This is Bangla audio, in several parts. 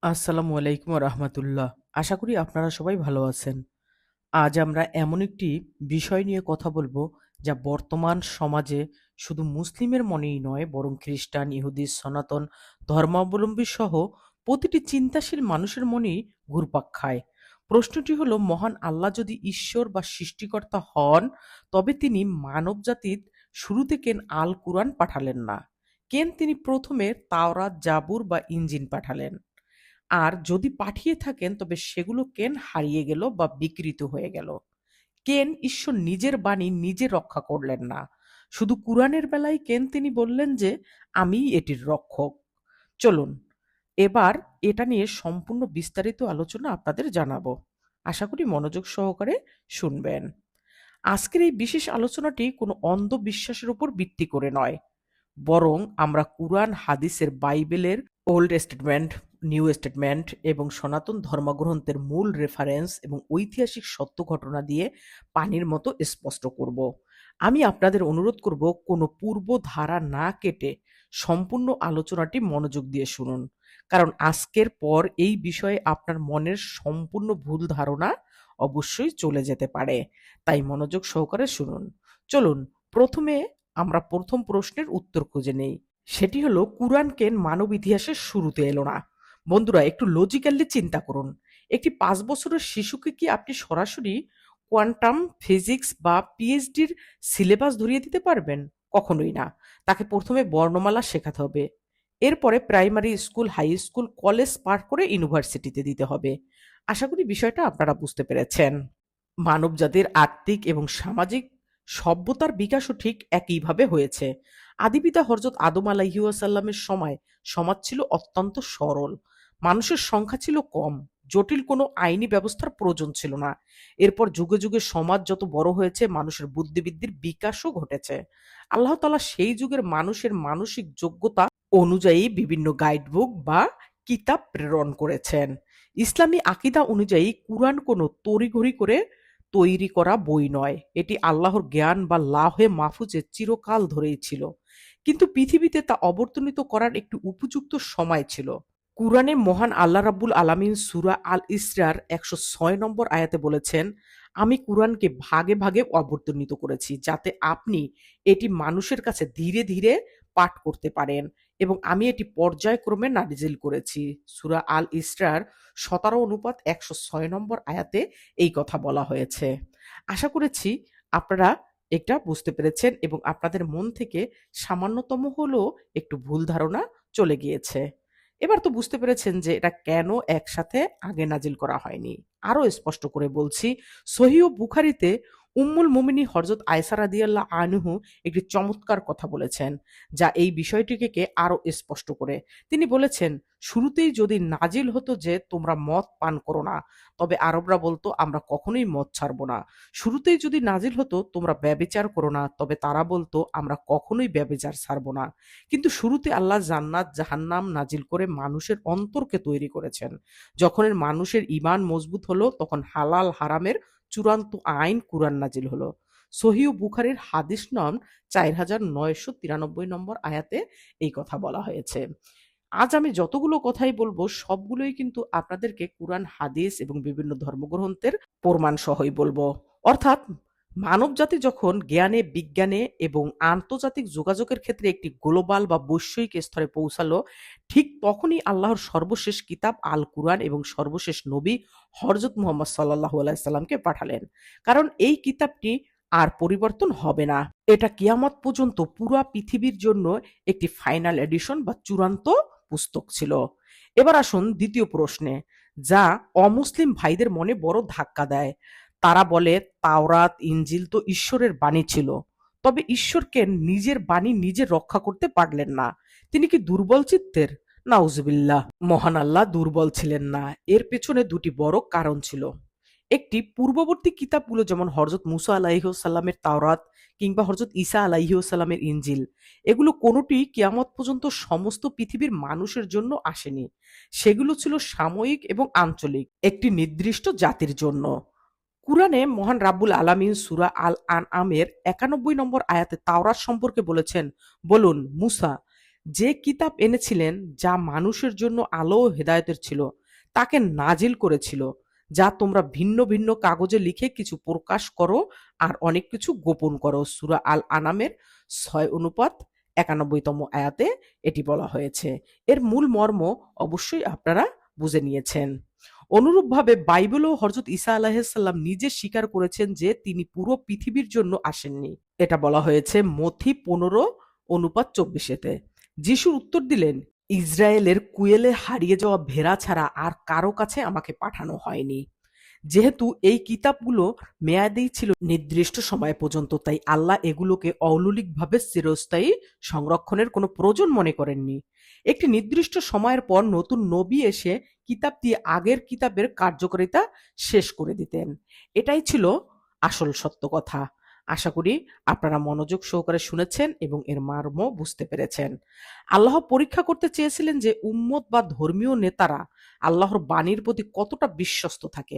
আসসালামু আলাইকুম রহমতুল্লাহ। আশা করি আপনারা সবাই ভালো আছেন। আজ আমরা এমন একটি বিষয় নিয়ে কথা বলবো যা বর্তমান সমাজে শুধু মুসলিমের মনেই নয় বরং খ্রিস্টান, ইহুদি, সনাতন ধর্মাবলম্বী সহ প্রতিটি চিন্তাশীল মানুষের মনেই ঘুরপাক খায়। প্রশ্নটি হলো, মহান আল্লাহ যদি ঈশ্বর বা সৃষ্টিকর্তা হন, তবে তিনি মানবজাতির শুরুতে কেন আল কুরআন পাঠালেন না? কেন তিনি প্রথমে তাওরাত, জাবুর বা ইঞ্জিল পাঠালেন? আর যদি পাঠিয়ে থাকেন তবে সেগুলো কেন হারিয়ে গেল বা বিকৃত হয়ে গেল? কেন ঈশ্বর নিজের বাণী নিজে রক্ষা করলেন না? শুধু কুরআনের বেলায় কেন তিনি বললেন যে আমিই এটির রক্ষক? চলুন এবার এটা নিয়ে সম্পূর্ণ বিস্তারিত আলোচনা আপনাদের জানাবো। আশা করি মনোযোগ সহকারে শুনবেন। আজকের এই বিশেষ আলোচনাটি কোনো অন্ধবিশ্বাসের উপর ভিত্তি করে নয়, বরং আমরা কুরআন, হাদিসের, বাইবেলের, ওল্ড স্টেটমেন্ট, নিউ স্টেটমেন্ট এবং সনাতন ধর্মগ্রন্থের মূল রেফারেন্স এবং ঐতিহাসিক সত্য ঘটনা দিয়ে পানির মতো স্পষ্ট করব। আমি আপনাদের অনুরোধ করব কোনো পূর্ব ধারা না কেটে সম্পূর্ণ আলোচনাটি মনোযোগ দিয়ে শুনুন, কারণ আজকের পর এই বিষয়ে আপনার মনের সম্পূর্ণ ভুল ধারণা অবশ্যই চলে যেতে পারে। তাই মনোযোগ সহকারে শুনুন। চলুন প্রথমে আমরা প্রথম প্রশ্নের উত্তর খুঁজে নেই। সেটি হলো, কুরআন কেন মানব ইতিহাসের শুরুতে এলো না? বন্ধুরা, একটু লজিক্যালি চিন্তা করুন। একটি 5 বছরের শিশুকে কি আপনি সরাসরি কোয়ান্টাম ফিজিক্স বা পিএইচডির সিলেবাস ধরিয়ে দিতে পারবেন? কখনোই না। তাকে প্রথমে বর্ণমালা শেখাতে হবে, এরপরে primary school, high school, college পার করে ইউনিভার্সিটিতে দিতে হবে। আশা করি বিষয়টা আপনারা বুঝতে পেরেছেন। মানবজাতির আর্থিক এবং সামাজিক সভ্যতার বিকাশও ঠিক একইভাবে হয়েছে। আদিপিতা হযরত আদম আলাইহিওয়াসাল্লামের সময় সমাজ ছিল অত্যন্ত সরল। মানুষের সংখ্যা ছিল কম। জটিল কোনো আইনি ব্যবস্থার প্রয়োজন ছিল না। এরপর যুগে যুগে সমাজ যত বড় হয়েছে, মানুষের বুদ্ধিবৃত্তির বিকাশও ঘটেছে। আল্লাহ তাআলা সেই যুগের মানুষের মানসিক যোগ্যতা অনুযায়ী বিভিন্ন গাইডবুক বা কিতাব প্রেরণ করেছেন। ইসলামী আকীদা অনুযায়ী কুরআন কোনো তড়িঘড়ি করে তৈরি করা বই নয়। এটি আল্লাহর জ্ঞান বা লাহে মাহফুজে চিরকাল ধরেই ছিল। কিন্তু পৃথিবীতে তা অবর্তনিত করার একটি উপযুক্ত সময় ছিল। কুরআনে মহান আল্লাহ রাব্বুল আলামিন সূরা আল ইসরার ১০৬ নম্বর আয়াতে বলেছেন, আমি কুরআনকে ভাগে ভাগে অবর্তনিত করেছি যাতে আপনি এটি মানুষের কাছে ধীরে ধীরে পাঠ করতে পারেন, এবং আমি এটি পর্যায়ক্রমে নাজিল করেছি। সূরা আল ইসরার ১৭:১০৬ নম্বর আয়াতে এই কথা বলা হয়েছে। আশা করেছি আপনারা এটা বুঝতে পেরেছেন এবং আপনাদের মন থেকে সামান্যতম হলেও একটু ভুল ধারণা চলে গিয়েছে। এবার তো বুঝতে পেরেছেন যে এটা কেন একসাথে আগে নাজিল করা হয়নি। আরো স্পষ্ট করে বলছি, সহিহ বুখারীতে উম্মুল মুমিনিন হযরত আয়েশা রাদিয়াল্লাহু আনহু একটি চমৎকার কথা বলেছেন, যা এই বিষয়টিকে আরো স্পষ্ট করে। তিনি বলেছেন, শুরুতেই যদি নাজিল হতো যে তোমরা মদ পান করো না, তবে আরবরা বলতো আমরা কখনোই মদ ছাড়বো না। শুরুতেই যদি নাজিল হতো তোমরা ব্যভিচার করো না, তবে তারা বলতো আমরা কখনোই ব্যভিচার ছাড়বো না। কিন্তু শুরুতে আল্লাহ জান্নাত জাহান্নাম নাজিল করে মানুষের অন্তরকে তৈরি করেছেন। যখন মানুষের ঈমান মজবুত হলো, তখন হালাল হারামের চূড়ান্ত আইন কুরআন নাজিল হলো। সহিহ বুখারীর হাদিস নং ৪৯৯৩ নম্বর আয়াতে এই কথা বলা হয়েছে। আজ আমি যতগুলো কথাই বলবো সবগুলোই কিন্তু আপনাদেরকে কুরআন, হাদিস এবং বিভিন্ন ধর্মগ্রন্থের প্রমাণ সহই বলবো। অর্থাৎ মানবজাতি যখন জ্ঞানে, বিজ্ঞানে এবং আন্তর্জাতিক যোগাযোগের ক্ষেত্রে একটি গ্লোবাল বা বৈশ্বিক স্তরে পৌঁছালো, ঠিক তখনই আল্লাহর সর্বশেষ কিতাব আল কুরআন এবং সর্বশেষ নবী হযরত মুহাম্মদ সাল্লাল্লাহু আলাইহি সাল্লামকে পাঠালেন। কারণ এই কিতাবটি আর পরিবর্তন হবে না। এটা কিয়ামত পর্যন্ত পুরা পৃথিবীর জন্য একটি ফাইনাল এডিশন বা চূড়ান্ত পুস্তক ছিল। এবার আসুন দ্বিতীয় প্রশ্নে, যা অমুসলিম ভাইদের মনে বড় ধাক্কা দেয়। তারা বলে তাওরাত, ইনজিল তো ঈশ্বরের বাণী ছিল, তবে ঈশ্বরকে নিজের বাণী নিজে রক্ষা করতে পারলেন না। তিনি কি দুর্বল চিত্তের? নাউজুবিল্লাহ। মহান আল্লাহ দুর্বল ছিলেন না। এর পেছনে দুটি বড় কারণ ছিল। একটি, পূর্ববর্তী কিতাবগুলো যেমন হযরত মুসা আলাইহিসসালামের তাওরাত কিংবা হযরত ঈসা আলাইহিসসালামের ইনজিল, এগুলো কোনোটি কিয়ামত পর্যন্ত সমস্ত পৃথিবীর মানুষের জন্য আসেনি। সেগুলো ছিল সাময়িক এবং আঞ্চলিক, একটি নির্দিষ্ট জাতির জন্য। কুরআনে মহান রাব্বুল আলামিন সূরা আল আনআমের ৯১ নম্বর আয়াতে তাওরাত সম্পর্কে বলেছেন, বলুন মুসা, যে কিতাব এনেছিলেন যা মানুষের জন্য আলো ও হেদায়েতের ছিল, তাকে নাজিল করেছিল, যা তোমরা ভিন্ন ভিন্ন কাগজে লিখে কিছু প্রকাশ করো আর অনেক কিছু গোপন করো। সূরা আল আনামের 6:91তম আয়াতে এটি বলা হয়েছে। এর মূল মর্ম অবশ্যই আপনারা বুঝে নিয়েছেন। অনুরূপভাবে বাইবেলও হযরত ঈসা আলাইহিস সালাম নিজে স্বীকার করেছেন যে তিনি পুরো পৃথিবীর জন্য আসেননি। এটা বলা হয়েছে মথি 15:24-তে। যিশু উত্তর দিলেন, ইসরায়েলের কুয়েলে হারিয়ে যাওয়া ভেড়া ছাড়া আর কারো কাছে আমাকে পাঠানো হয়নি। যেহেতু এই কিতাবগুলো মেয়াদি ছিল নির্দিষ্ট সময় পর্যন্ত, তাই আল্লাহ এগুলোকে অলৌকিকভাবে চিরস্থায়ী সংরক্ষণের কোনো প্রয়োজন মনে করেননি। একটি নির্দিষ্ট সময়ের পর নতুন নবী এসে কিতাব দিয়ে আগের কিতাবের কার্যকারিতা শেষ করে দিতেন। এটাই ছিল আসল সত্য কথা। আশা করি আপনারা মনোযোগ সহকারে শুনেছেন এবং এর মর্ম বুঝতে পেরেছেন। আল্লাহ পরীক্ষা করতে চেয়েছিলেন যে উম্মত বা ধর্মীয় নেতারা আল্লাহর বাণীর প্রতি কতটা বিশ্বস্ত থাকে।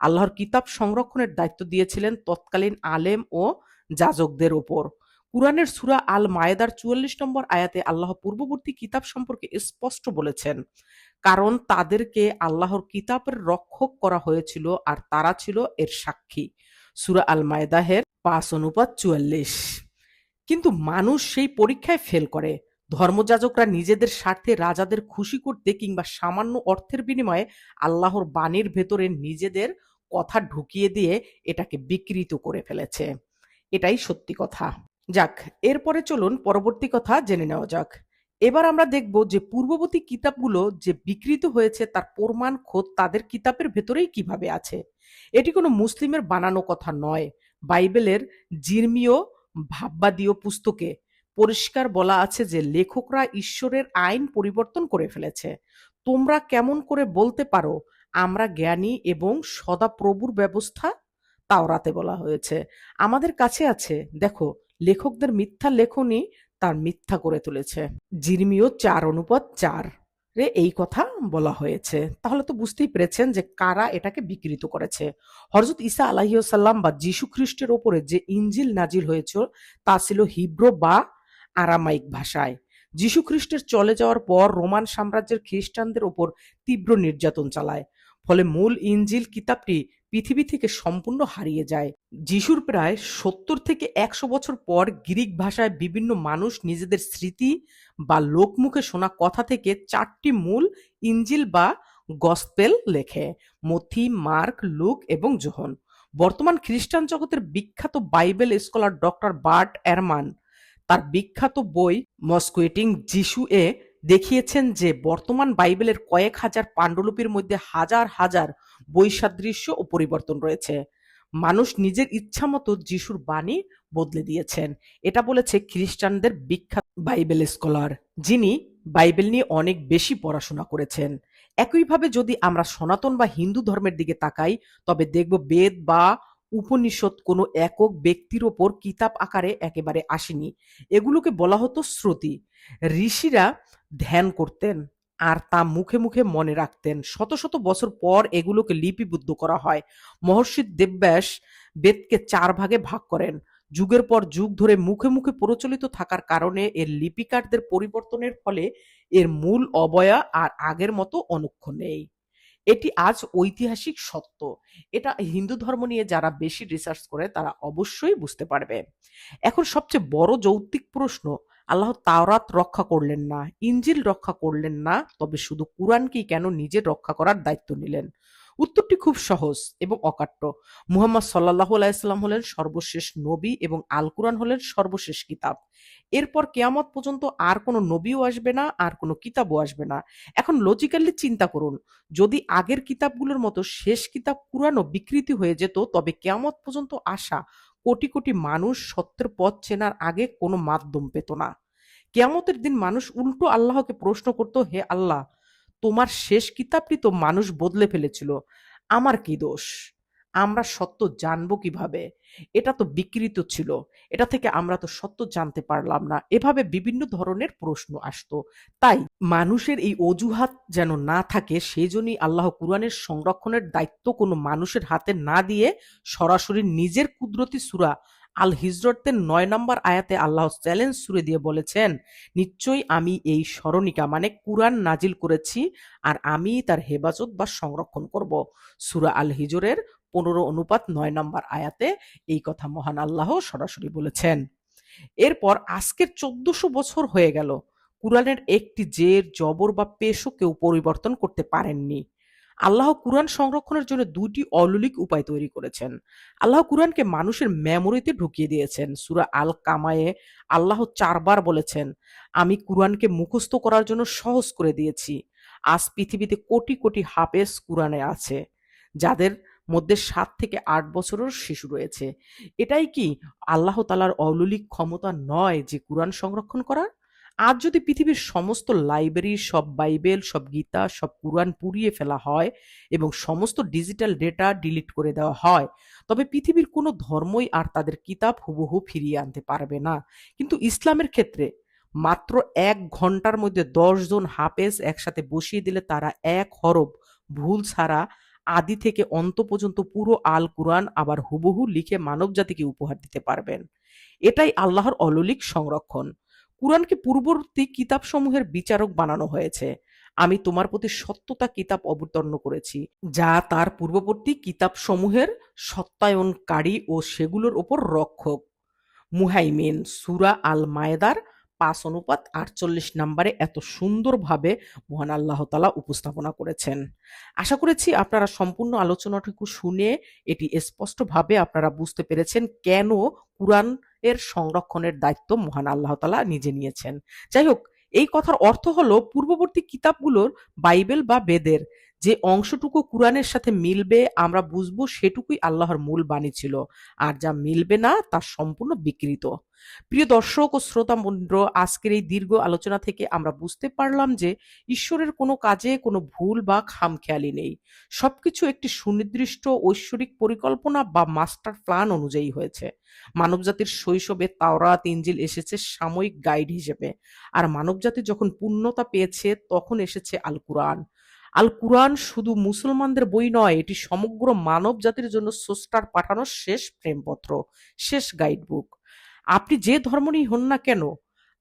আল্লাহর কিতাব সংরক্ষণের দায়িত্ব দিয়েছিলেন তৎকালীন আলেম ও যাজকদের ওপর। কুরআনের সূরা আল মায়েদার ৪৪ নম্বর আয়াতে আল্লাহ পূর্ববর্তী কিতাব সম্পর্কে স্পষ্ট বলেছেন, কারণ তাদেরকে আল্লাহর কিতাবের রক্ষক করা হয়েছিল আর তারা ছিল এর সাক্ষী। সূরা আল মায়েদাহের ৫:৪৪। কিন্তু মানুষ সেই পরীক্ষায় ফেল করে। ধর্মযাজকরা নিজেদের স্বার্থে রাজাদের খুশি করতে কিংবা সামান্য অর্থের বিনিময়ে আল্লাহর বাণীর ভেতরে নিজেদের কথা ঢুকিয়ে দিয়ে এটাকে বিকৃত করে ফেলেছে। এটাই সত্যি কথা। যাক, এরপরে চলুন পরবর্তী কথা জেনে নেওয়া যাক। এবার আমরা দেখব যে পূর্ববর্তী কিতাবগুলো যে বিকৃত হয়েছে তার প্রমাণ খোদ তাদের কিতাবের ভেতরেই কিভাবে আছে। এটি কোনো মুসলিমের বানানো কথা নয়। বাইবেলের জিরমীয় ভাববাদীয় পুস্তকে পরিষ্কার বলা আছে যে লেখকরা ঈশ্বরের আইন পরিবর্তন করে ফেলেছে। তোমরা কেমন করে বলতে পারো আমরা জ্ঞানী এবং সদাপ্রভুর ব্যবস্থা? তাওরাতে বলা হয়েছে। আমাদের কাছে আছে, দেখো লেখকদের মিথ্যা লেখনী তার মিথ্যা করে তুলেছে। জিরমীয় 4:4 রে এই কথা বলা হয়েছে। তাহলে তো বুঝতেই পেরেছেন যে কারা এটাকে বিকৃত করেছে। হযরত ঈসা আলাইহিস সালাম বা যীশু খ্রিস্টের উপরে যে ইনজিল নাজিল হয়েছিল তা ছিল হিব্রু বা আরামাইক ভাষায়। যীশু খ্রিস্টের চলে যাওয়ার পর রোমান সাম্রাজ্যের খ্রিস্টানদের উপর তীব্র নির্যাতন চালায়। ফলে মূল ইনজিল কিতাবটি পৃথিবী থেকে সম্পূর্ণ হারিয়ে যায়। যিশুর প্রায় ৭০ থেকে ১০০ বছর পর গ্রিক ভাষায় বিভিন্ন মানুষ নিজেদের স্মৃতি বা লোকমুখে শোনা কথা থেকে ৪টি মূল ইনজিল বা গসপেল লেখে: মথি, মার্ক, লুক এবং যোহন। বর্তমান খ্রিস্টান জগতের বিখ্যাত বাইবেল স্কলার ডক্টর বার্ট এরমান তার বিখ্যাত বই মস্কুয়েটিং যিশু এ দেখিয়েছেন যে বর্তমান বাইবেলের কয়েক হাজার পাণ্ডুলিপির মধ্যে হাজার হাজার বৈসাদৃশ্য ও পরিবর্তন রয়েছে। মানুষ নিজের ইচ্ছামতো যিশুর বাণী বদলে দিয়েছেন। এটা বলেছে খ্রিস্টানদের বিখ্যাত বাইবেল স্কলার, যিনি বাইবেল নিয়ে অনেক বেশি পড়াশোনা করেছেন। একইভাবে যদি আমরা সনাতন বা হিন্দু ধর্মের দিকে তাকাই, তবে দেখব বেদ বা উপনিষদ কোনো একক ব্যক্তির ওপর কিতাব আকারে একেবারে আসেনি। এগুলোকে বলা হতো শ্রুতি। ঋষিরা ধ্যান করতেন আর তা মুখে মুখে মনে রাখতেন। শত শত বছর পর এগুলোকে লিপিবদ্ধ করা হয়। মহর্ষি বেদব্যাস বেদকে ৪ ভাগে ভাগ করেন। যুগের পর যুগ ধরে মুখে মুখে প্রচলিত থাকার কারণে এর লিপিকারদের পরিবর্তনের ফলে এর মূল অবয়া আর আগের মতো অনুক্ষ নেই। এটি আজ ঐতিহাসিক সত্য। এটা হিন্দু ধর্ম নিয়ে যারা বেশি রিসার্চ করে তারা অবশ্যই বুঝতে পারবে। এখন সবচেয়ে বড় যৌক্তিক প্রশ্ন, আল্লাহ তাওরাত রক্ষা করলেন না, ইনজিল রক্ষা করলেন না, তবে শুধু কুরআনকেই কেন নিজের রক্ষা করার দায়িত্ব নিলেন? উত্তরটি খুব সহজ এবং অকাট্য। মুহাম্মদ সাল্লাল্লাহু আলাইহি সাল্লাম হলেন সর্বশেষ নবী এবং আল কুরআন হলেন সর্বশেষ কিতাব। এরপর কিয়ামত পর্যন্ত আর কোনো নবীও আসবে না, আর কোনো কিতাবও আসবে না। এখন লজিক্যালি চিন্তা করুন, যদি আগের কিতাবগুলোর মতো শেষ কিতাব কুরআনও বিকৃতি হয়ে যেত, তবে কিয়ামত পর্যন্ত আসা কোটি কোটি মানুষ সত্যের পথ চেনার আগে কোনো মাধ্যম পেত না। কিয়ামতের দিন মানুষ উল্টো আল্লাহকে প্রশ্ন করত, হে আল্লাহ, তোমার শেষ কিতাবটি তো মানুষ বদলে ফেলেছিল, আমার কি দোষ? আমরা সত্য জানবো কিভাবে? এটা তো বিকৃত ছিল, এটা থেকে আমরা তো সত্য জানতে পারলাম না। এভাবে বিভিন্ন ধরনের প্রশ্ন আসতো। তাই মানুষের এই অজুহাত যেন না থাকে, সেই জন্যই আল্লাহ কুরআনের সংরক্ষণের দায়িত্ব কোনো মানুষের হাতে না দিয়ে সরাসরি নিজের কুদরতি সূরা আল হিজরতের ৯ নম্বর আয়াতে আল্লাহ চ্যালেঞ্জ ছুড়ে দিয়ে বলেছেন, নিশ্চয়ই আমি এই স্মরণিকা মানে কুরআন নাজিল করেছি আর আমি তার হেফাজত বা সংরক্ষণ করব। সূরা আল হিজরের ১৫:৯ নম্বর আয়াতে এই কথা মহান আল্লাহ সরাসরি বলেছেন। এরপর আজকের ১৪০০ বছর হয়ে গেল, কুরআনের একটি জের, জবর বা পেশও কেউ পরিবর্তন করতে পারেননি। আল্লাহ কুরআন সংরক্ষণের জন্য ২টি অলৌকিক উপায় তৈরি করেছেন। আল্লাহ কুরআনকে মানুষের মেমোরিতে ঢুকিয়ে দিয়েছেন। সূরা আল কামায়ে আল্লাহ ৪ বার বলেছেন, আমি কুরআনকে মুখস্থ করার জন্য সহজ করে দিয়েছি। আজ পৃথিবীতে কোটি কোটি হাফেজ কুরআনে আছে, যাদের মধ্যে ৭ থেকে ৮ বছরের শিশু রয়েছে। এটাই কি আল্লাহ তাআলার অলৌকিক ক্ষমতা নয় যে কুরআন সংরক্ষণ করার? আজ যদি পৃথিবীর সমস্ত লাইব্রেরি, সব বাইবেল, সব গীতা, সব কুরআন পুড়িয়ে ফেলা হয় এবং সমস্ত ডিজিটাল ডেটা ডিলিট করে দেওয়া হয়, তবে পৃথিবীর কোনো ধর্মই আর তাদের কিতাব হুবহু ফিরিয়ে আনতে পারবে না। কিন্তু ইসলামের ক্ষেত্রে মাত্র ১ ঘন্টার মধ্যে ১০ জন হাফেজ একসাথে বসিয়ে দিলে তারা এক হরফ ভুল ছাড়া আদি থেকে অন্ত পর্যন্ত পুরো আল কুরআন আবার হুবহু লিখে মানবজাতিকে উপহার দিতে পারবেন। এটাই আল্লাহর অলৌকিক সংরক্ষণ। কুরআনকে পূর্ববর্তী কিতাবসমূহের বিচারক বানানো হয়েছে। আমি তোমার প্রতি সত্যতা কিতাব অবতীর্ণ করেছি, যা তার পূর্ববর্তী কিতাবসমূহের সত্যায়নকারী ও সেগুলোর উপর রক্ষক। মুহাইমিন সূরা আল মায়েদার ৫:৪৮ নম্বরে এত সুন্দরভাবে মহান আল্লাহ তাআলা উপস্থাপনা করেছেন। আশা করেছি আপনারা সম্পূর্ণ আলোচনাটুকু শুনে এটি স্পষ্টভাবে আপনারা বুঝতে পেরেছেন কেন কুরআন এর সংরক্ষণের দায়িত্ব মহান আল্লাহ তাআলা নিজে নিয়েছেন। যাই হোক, এই কথার অর্থ হলো পূর্ববর্তী কিতাবগুলোর বাইবেল বা বেদের যে অংশটুকু কুরআনের সাথে মিলবে আমরা বুঝবো সেটুকুই আল্লাহর মূল বাণী ছিল, আর যা মিলবে না তা সম্পূর্ণ বিকৃত। প্রিয় দর্শক ও শ্রোতামণ্ডলী, আজকের এই দীর্ঘ আলোচনা থেকে আমরা বুঝতে পারলাম যে ঈশ্বরের কোনো কাজে কোনো ভুল বা খামখেয়ালি নেই। সবকিছু একটি সুনির্দিষ্ট ঐশ্বরিক পরিকল্পনা বা মাস্টার প্ল্যান অনুযায়ী হয়েছে। মানবজাতির শৈশবে তাওরাত, ইনজিল এসেছে সাময়িক গাইড হিসেবে, আর মানবজাতি যখন পূর্ণতা পেয়েছে তখন এসেছে আল কুরআন। আল কুরআন শুধু মুসলমানদের বই নয়, এটি সমগ্র মানব জাতির জন্য স্রষ্টার পাঠানো শেষ প্রেমপত্র, শেষ গাইড বুক। আপনি যে ধর্মেরই হন না কেন,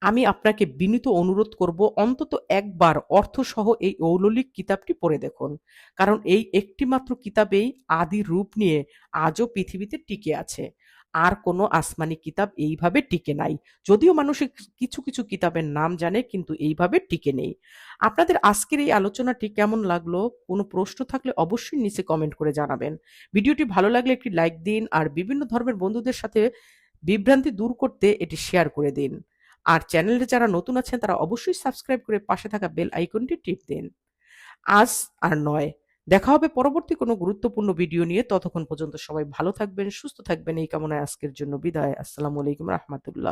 আমি আপনাকে বিনীত অনুরোধ করব অন্তত একবার অর্থসহ এই অলৌকিক কিতাবটি পড়ে দেখুন। কারণ এই একটিমাত্র কিতাবেই আদি রূপ নিয়ে আজও পৃথিবীতে টিকে আছে। আর কোনো আসমানি কিতাব এইভাবে টিকে নাই। যদিও মানুষ কিছু কিছু কিতাবের নাম জানে কিন্তু এইভাবে টিকে নেই। আপনাদের আজকের এই আলোচনাটি কেমন লাগলো? কোনো প্রশ্ন থাকলে অবশ্যই নিচে কমেন্ট করে জানাবেন। ভিডিওটি ভালো লাগলে একটি লাইক দিন আর বিভিন্ন ধর্মের বন্ধুদের সাথে বিভ্রান্তি দূর করতে এটি শেয়ার করে দিন। আর চ্যানেলে যারা নতুন আছেন তারা অবশ্যই সাবস্ক্রাইব করে পাশে থাকা বেল আইকনটি টিপ দিন। আজ আর নয়, দেখা হবে পরবর্তী কোনো গুরুত্বপূর্ণ ভিডিও নিয়ে। ততক্ষণ পর্যন্ত সবাই ভালো থাকবেন, সুস্থ থাকবেন এই কামনায় আজকের জন্য বিদায়। আসসালামু আলাইকুম রাহমাতুল্লাহ।